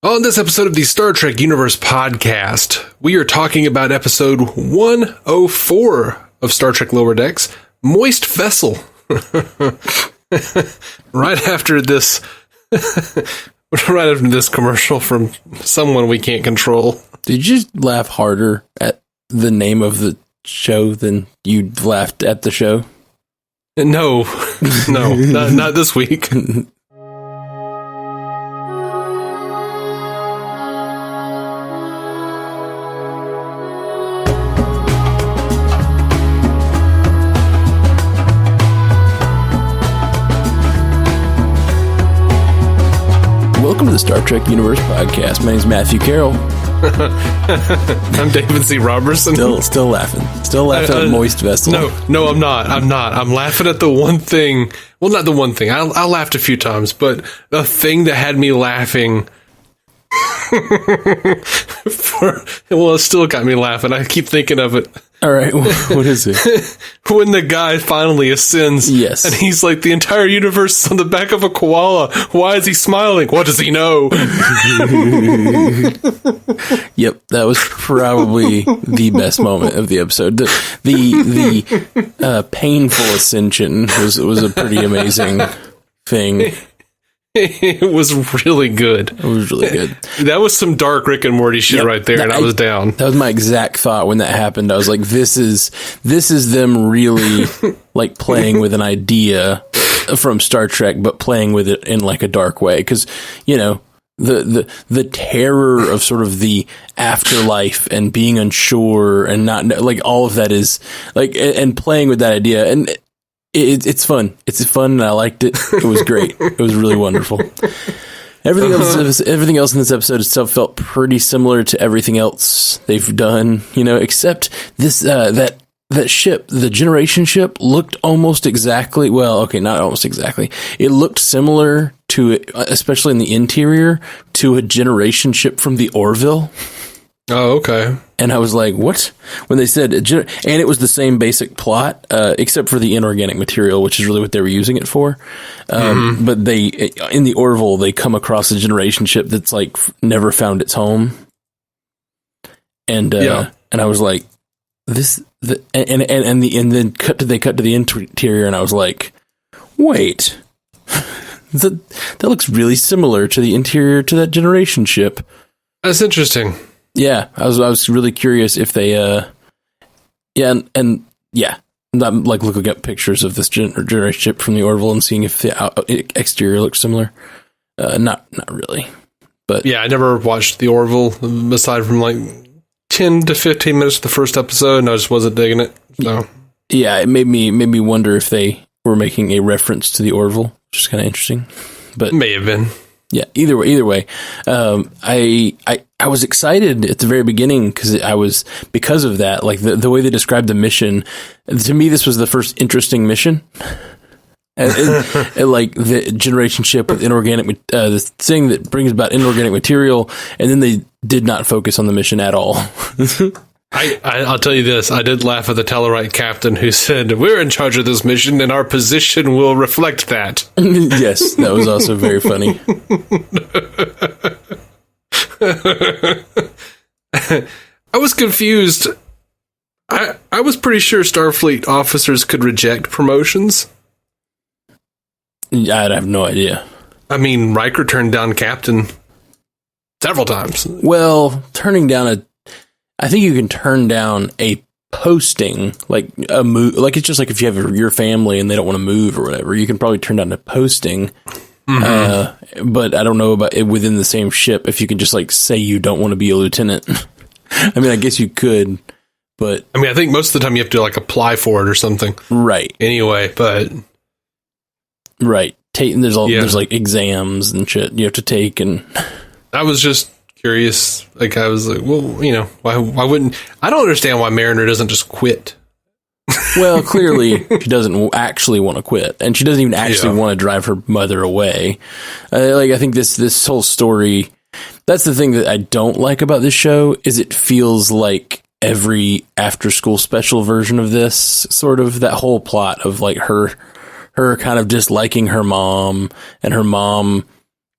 On this episode of the Star Trek Universe podcast, we are talking about episode 104 of Star Trek Lower Decks, Moist Vessel. Right after this commercial from someone we can't control. Did you just laugh harder at the name of the show than you laughed at the show? No, not this week. Welcome to the Star Trek Universe podcast. My name's Matthew Carroll. I'm David C. Robertson. Still laughing. Still laughing at Moist Vessel. No, I'm not. I'm laughing at the one thing. Well, not the one thing. I laughed a few times, but the thing that had me laughing it still got me laughing. I keep thinking of it. All right, what is it? When the guy finally ascends, yes, and he's like, the entire universe is on the back of a koala. Why is he smiling? What does he know? Yep, that was probably the best moment of the episode. The painful ascension was a pretty amazing thing. It was really good. It was really good. That was some dark Rick and Morty shit right there, and I was down. That was my exact thought when that happened. I was like, this is them really like playing with an idea from Star Trek, but playing with it in like a dark way. Because, you know, the terror of sort of the afterlife and being unsure and not like all of that is like, and playing with that idea. And it's fun. It's fun, and I liked it. It was great. It was really wonderful. Everything else in this episode itself felt pretty similar to everything else they've done, you know, except this that ship, the Generation ship, looked almost exactly. Well, okay, not almost exactly. It looked similar to, especially in the interior, to a Generation ship from the Orville. Oh, okay. And I was like, what? When they said, and it was the same basic plot, except for the inorganic material, which is really what they were using it for. But in the Orville, they come across a Generation ship that's like never found its home. And I was like, and then they cut to the interior, and I was like, wait, that looks really similar to the interior to that Generation ship. That's interesting. Yeah, I was really curious if they, I'm like looking at pictures of this Generation ship from the Orville and seeing if the exterior looks similar. Not really, but yeah, I never watched the Orville aside from like 10 to 15 minutes of the first episode, and I just wasn't digging it. So yeah, it made me wonder if they were making a reference to the Orville, which is kind of interesting. But may have been. Yeah, either way, I was excited at the very beginning because of that, like the way they described the mission. To me, this was the first interesting mission. And like the Generation ship with inorganic, the thing that brings about inorganic material, and then they did not focus on the mission at all. I'll tell you this. I did laugh at the Tellarite captain who said, "We're in charge of this mission, and our position will reflect that." Yes, that was also very funny. I was confused. I was pretty sure Starfleet officers could reject promotions. I'd have no idea. I mean, Riker turned down captain several times. Well, I think you can turn down a posting, like a move, like it's just like if you have your family and they don't want to move or whatever, you can probably turn down a posting. Mm-hmm. But I don't know about it within the same ship if you can just like say you don't want to be a lieutenant. I mean, I guess you could, but I mean, I think most of the time you have to like apply for it or something, right? Anyway, but right, there's like exams and shit you have to take, and I was just curious. Like, I was like, well, you know, why wouldn't I don't understand why Mariner doesn't just quit. Well, clearly she doesn't actually want to quit, and she doesn't even actually want to drive her mother away. Like, I think this whole story, that's the thing that I don't like about this show, is it feels like every after school special version of this, sort of that whole plot of like her kind of disliking her mom, and her mom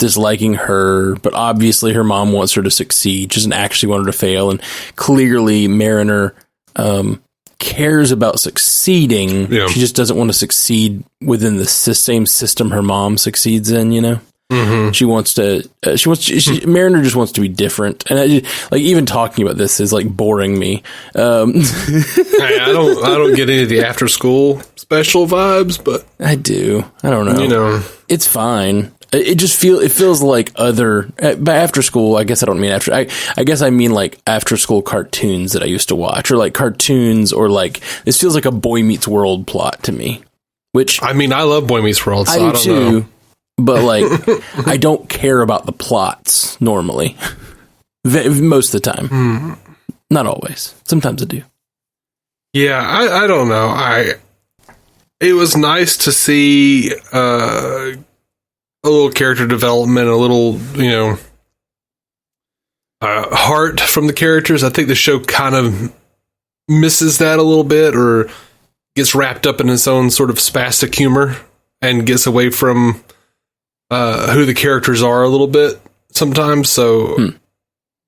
disliking her, but obviously her mom wants her to succeed. She doesn't actually want her to fail. And clearly Mariner cares about succeering. Yeah. She just doesn't want to succeed within the same system her mom succeeds in, you know? Mm-hmm. She wants to, Mariner just wants to be different. And even talking about this is like boring me. I don't get any of the after school special vibes, but I do. I don't know. You know, it's fine. It feels like by after school, I guess I don't mean I guess I mean like after school cartoons that I used to watch, or like cartoons, or like, this feels like a Boy Meets World plot to me, which I mean, I love Boy Meets World, so I don't know. But like, I don't care about the plots normally. Most of the time. Not always. Sometimes I do. Yeah, I don't know. It was nice to see a little character development, a little, you know, heart from the characters. I think the show kind of misses that a little bit, or gets wrapped up in its own sort of spastic humor and gets away from who the characters are a little bit sometimes. So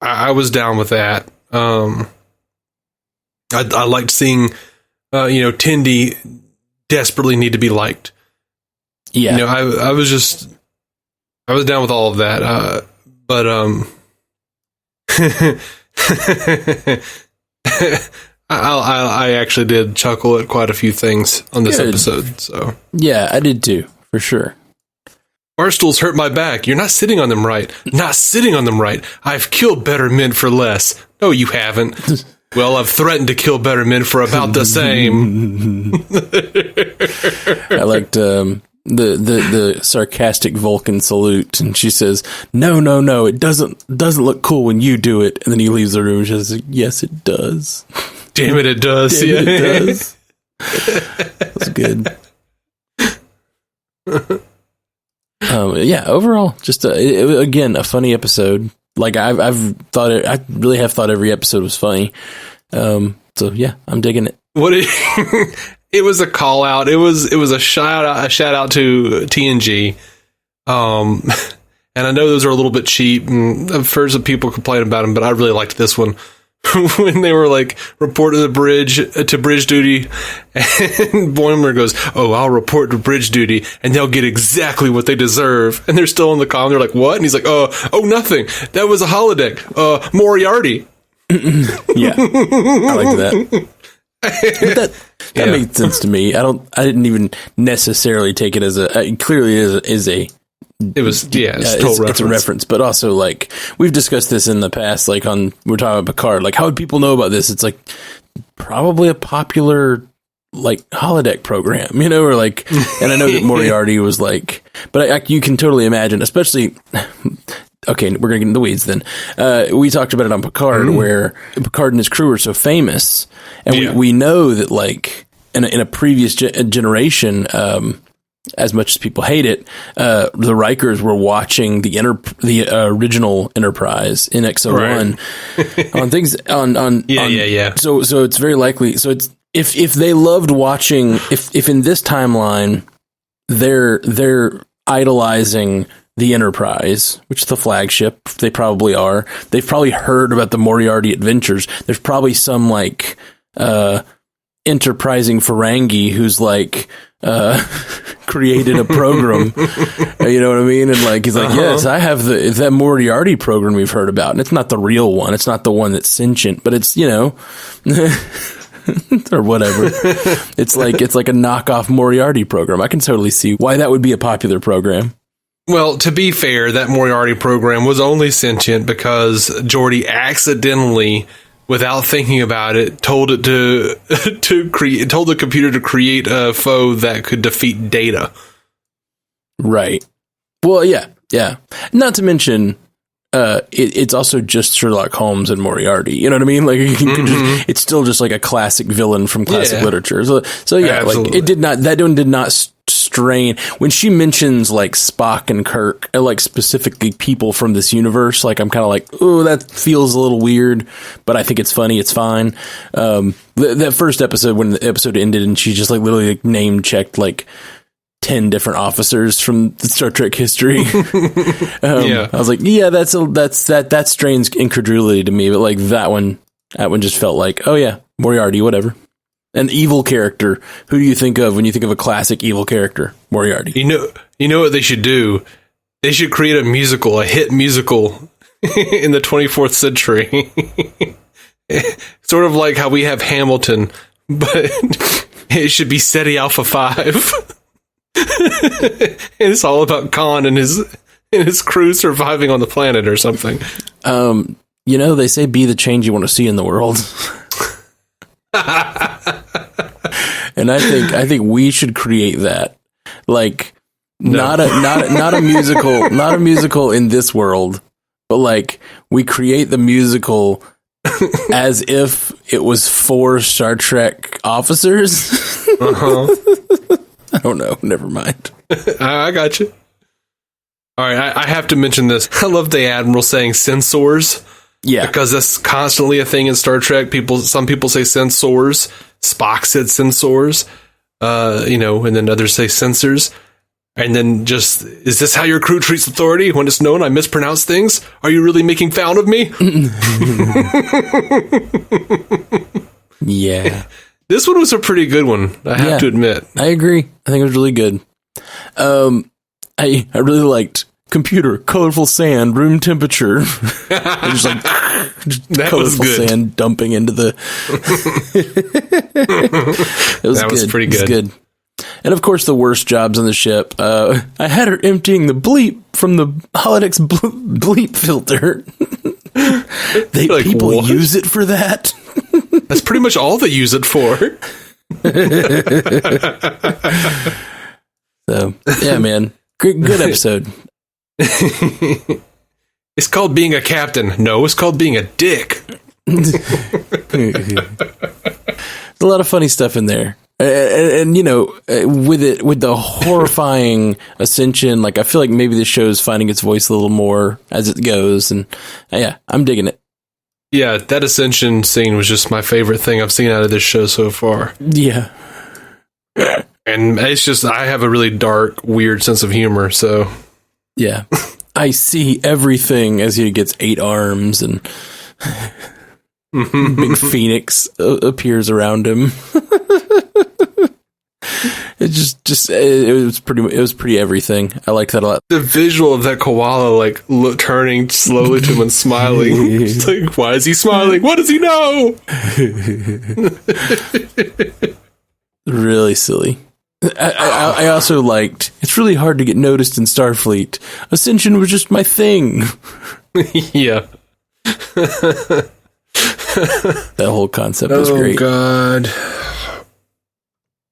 I was down with that. I liked seeing, Tindy desperately need to be liked. Yeah. You know, I was down with all of that. But I actually did chuckle at quite a few things on this episode. So yeah, I did too, for sure. Bar stools hurt my back. You're not sitting on them right. Not sitting on them right. I've killed better men for less. No, you haven't. Well, I've threatened to kill better men for about the same. I liked the sarcastic Vulcan salute, and she says, "No, it doesn't look cool when you do it." And then he leaves the room and she says, "Yes, it does." Damn it, it does. Damn it does. That's good. Yeah, overall, just it was, again, a funny episode. Like I really have thought every episode was funny. So yeah, I'm digging it. It was a call out. It was a shout out to TNG. And I know those are a little bit cheap, and I've heard some people complain about them, but I really liked this one. When they were like, report to the bridge, to bridge duty, and Boimler goes, "Oh, I'll report to bridge duty, and they'll get exactly what they deserve." And they're still in the comm. They're like, "What?" And he's like, "Oh, nothing. That was a holodeck. Moriarty." Yeah, I like that. But that made sense to me. I didn't even necessarily take it as clearly is a. It was, it's a reference, but also, like, we've discussed this in the past, like, we're talking about Picard, like, how would people know about this? It's, like, probably a popular, like, holodeck program, you know, or, like, and I know that Moriarty was, like, but you can totally imagine, especially, okay, we're going to get into the weeds then. We talked about it on Picard, where Picard and his crew are so famous, and we know that, like, in a previous generation, as much as people hate it, the Rikers were watching the original Enterprise in XO1 on things on. So it's very likely. So it's if they loved watching, if in this timeline they're idolizing the Enterprise, which is the flagship, they probably are. They've probably heard about the Moriarty adventures. There's probably some like enterprising Ferengi who's like created a program, you know what I mean? And like he's like, yes, I have that Moriarty program we've heard about, and it's not the real one. It's not the one that's sentient, but it's, you know, or whatever. It's like a knockoff Moriarty program. I can totally see why that would be a popular program. Well, to be fair, that Moriarty program was only sentient because Geordi accidentally, without thinking about it, told it told the computer to create a foe that could defeat Data. Right. Well, yeah. Not to mention, it's also just Sherlock Holmes and Moriarty. You know what I mean? Like, it's still just like a classic villain from classic literature. So yeah, absolutely. Like that one did not strain. When she mentions like Spock and Kirk, like specifically people from this universe, like I'm kind of like, oh, that feels a little weird, but I think it's funny. It's fine. That first episode, when the episode ended and she just like literally like name checked like 10 different officers from the Star Trek history. Yeah. I was like, yeah, that strains incredulity to me, but like that one just felt like, oh yeah, Moriarty, whatever. An evil character. Who do you think of when you think of a classic evil character? Moriarty. You know what they should do? They should create a hit musical in the 24th century. Sort of like how we have Hamilton, but it should be SETI Alpha 5. It's all about Khan and his crew surviving on the planet or something. They say be the change you want to see in the world. And I think we should create that. Like not a musical in this world, but like we create the musical as if it was 4 Star Trek officers. I don't know. Never mind. I got you. All right, I have to mention this. I love the Admiral saying sensors. Yeah, because that's constantly a thing in Star Trek. Some people say sensors. Spock said sensors. And then others say sensors. And then is this how your crew treats authority? When it's known I mispronounce things? Are you really making fun of me? Yeah. This one was a pretty good one, I have to admit. I agree. I think it was really good. I really liked computer, colorful sand, room temperature. Just like that colorful sand dumping into the. That was pretty good. It was good. And of course, the worst jobs on the ship. I had her emptying the bleep from the holodecks bleep filter. People use it for that. That's pretty much all they use it for. So yeah, man, good episode. It's called being a captain. No, it's called being a dick. There's a lot of funny stuff in there. And with the horrifying ascension, like I feel like maybe the show's finding its voice a little more as it goes, and yeah, I'm digging it. Yeah, that ascension scene was just my favorite thing I've seen out of this show so far. Yeah. And it's just, I have a really dark, weird sense of humor, so. Yeah. I see everything as he gets 8 arms and big phoenix appears around him. It was pretty everything. I liked that a lot. The visual of that koala turning slowly to him and smiling. It's like, why is he smiling? What does he know? Really silly. I also liked, it's really hard to get noticed in Starfleet. Ascension was just my thing. Yeah. That whole concept was great. Oh, God.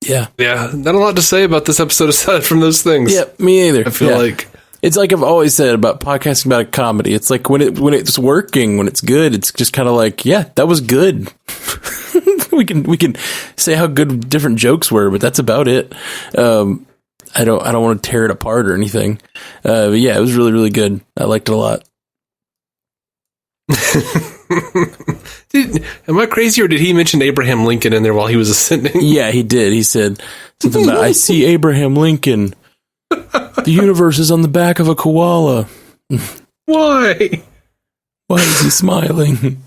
Yeah. Yeah. Not a lot to say about this episode aside from those things. Yeah, me either. I feel like. It's like I've always said about podcasting about a comedy. It's like when it's working, when it's good, it's just kind of like, yeah, that was good. we can say how good different jokes were, but that's about it. I don't want to tear it apart or anything. But yeah, it was really, really good. I liked it a lot. Am I crazy, or did he mention Abraham Lincoln in there while he was ascending? Yeah, he did. He said something about, I see Abraham Lincoln. The universe is on the back of a koala. Why? Why is he smiling?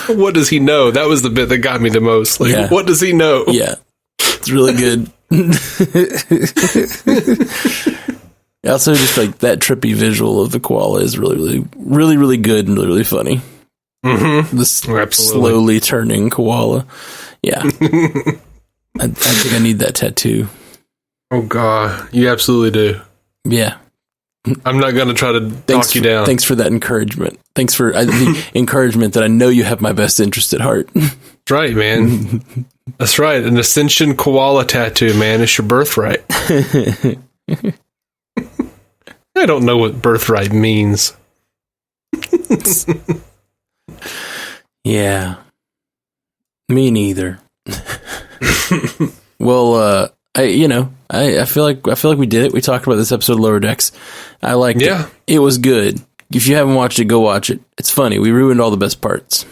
What does he know? That was the bit that got me the most. What does he know? Yeah. It's really good. Also, just like that trippy visual of the koala is really, really, really, really good and really, really funny. Mm-hmm. This slowly turning koala. Yeah. I think I need that tattoo. Oh, God. You absolutely do. Yeah. I'm not going to try to talk you down. Thanks for that encouragement. Thanks for the encouragement that I know you have my best interest at heart. That's right, man. That's right. An Ascension koala tattoo, man. It's your birthright. I don't know what birthright means. Yeah. Me neither. Well, I feel like we did it. We talked about this episode of Lower Decks. I liked it. It was good. If you haven't watched it, go watch it. It's funny. We ruined all the best parts.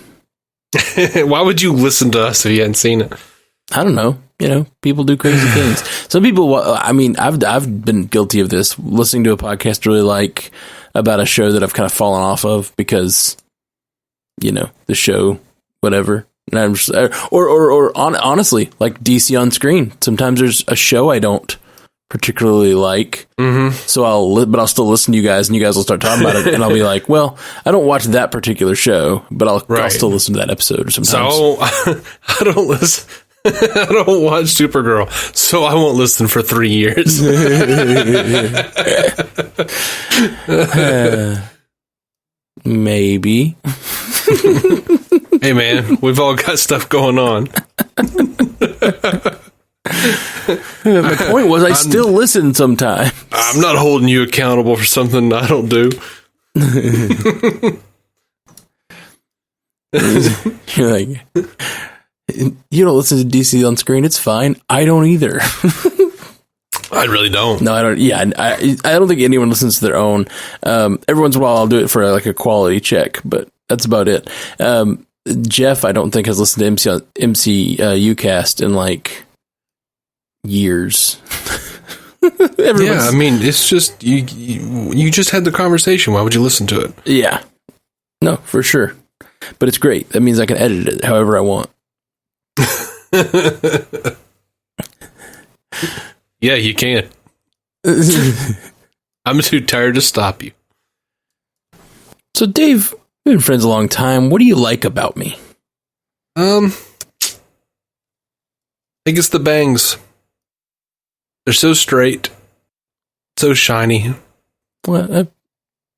Why would you listen to us if you hadn't seen it? I don't know. People do crazy things. Some people, I've been guilty of this, listening to a podcast really like about a show that I've kind of fallen off of because, the show, whatever. And I'm just, honestly, like DC on Screen. Sometimes there's a show I don't particularly like. Mm-hmm. So I'll still listen to you guys, and you guys will start talking about it, and I'll be like, well, I don't watch that particular show, but I'll still listen to that episode sometimes. So I don't listen. I don't watch Supergirl, so I won't listen for 3 years. Maybe. Hey, man, we've all got stuff going on. My point was, I still listen sometimes. I'm not holding you accountable for something I don't do. You're like, you don't listen to DC on Screen. It's fine. I don't either. I really don't. No, I don't. Yeah, I don't think anyone listens to their own. Every once in a while, I'll do it for like a quality check, but that's about it. Jeff, I don't think has listened to MC Ucast in like years. Yeah, I mean, it's just you just had the conversation. Why would you listen to it? Yeah, no, for sure. But it's great. That means I can edit it however I want. Yeah, you can. I'm too tired to stop you. So, Dave, we've been friends a long time. What do you like about me? I think it's the bangs. They're so straight, so shiny. Well,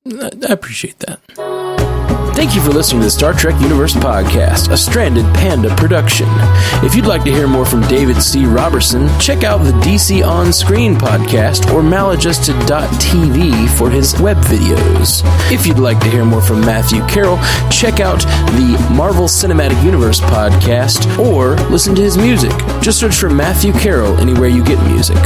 I appreciate that. Thank you for listening to the Star Trek Universe Podcast, a Stranded Panda production. If you'd like to hear more from David C. Robertson, check out the DC On Screen podcast or maladjusted.tv for his web videos. If you'd like to hear more from Matthew Carroll, check out the Marvel Cinematic Universe podcast or listen to his music. Just search for Matthew Carroll anywhere you get music.